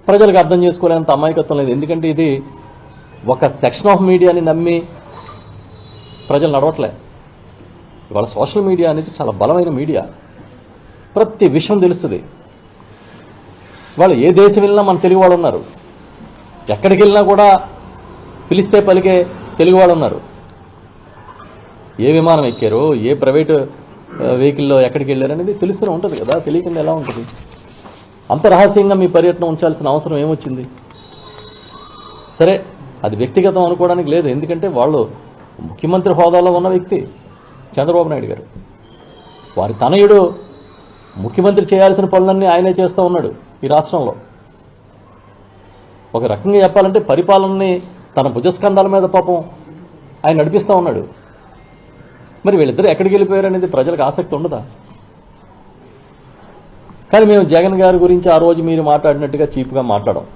ప్రజలకు అర్థం చేసుకోలేనంత అమాయకత్వం లేదు. ఎందుకంటే ఇది ఒక సెక్షన్ ఆఫ్ మీడియాని నమ్మి ప్రజలు నడవట్లే. ఇవాళ సోషల్ మీడియా అనేది చాలా బలమైన మీడియా, ప్రతి విషయం తెలుస్తుంది. వాళ్ళు ఏ దేశం వెళ్ళినా మన తెలుగు వాళ్ళు ఉన్నారు, ఎక్కడికి వెళ్ళినా కూడా పిలిస్తే పలికే తెలుగు వాళ్ళు ఉన్నారు. ఏ విమానం ఎక్కారో, ఏ ప్రైవేటు వెహికల్లో ఎక్కడికి వెళ్ళారు అనేది తెలుస్తూనే ఉంటుంది కదా, తెలియకుండా ఎలా ఉంటుంది? అంత రహస్యంగా మీ పర్యటన ఉంచాల్సిన అవసరం ఏమొచ్చింది? సరే, అది వ్యక్తిగతం అనుకోవడానికి లేదు, ఎందుకంటే వాళ్ళు ముఖ్యమంత్రి హోదాలో ఉన్న వ్యక్తి చంద్రబాబు నాయుడు గారు. వారి తనయుడు ముఖ్యమంత్రి చేయాల్సిన పనులన్నీ ఆయనే చేస్తూ ఉన్నాడు ఈ రాష్ట్రంలో. ఒక రకంగా చెప్పాలంటే పరిపాలనని తన భుజస్కంధాల మీద పాపం ఆయన నడిపిస్తూ ఉన్నాడు. మరి వీళ్ళిద్దరూ ఎక్కడికి వెళ్ళిపోయారు అనేది ప్రజలకు ఆసక్తి ఉండదా? కానీ మేము జగన్ గారి గురించి ఆ రోజు మీరు మాట్లాడినట్టుగా చీప్గా మాట్లాడాం.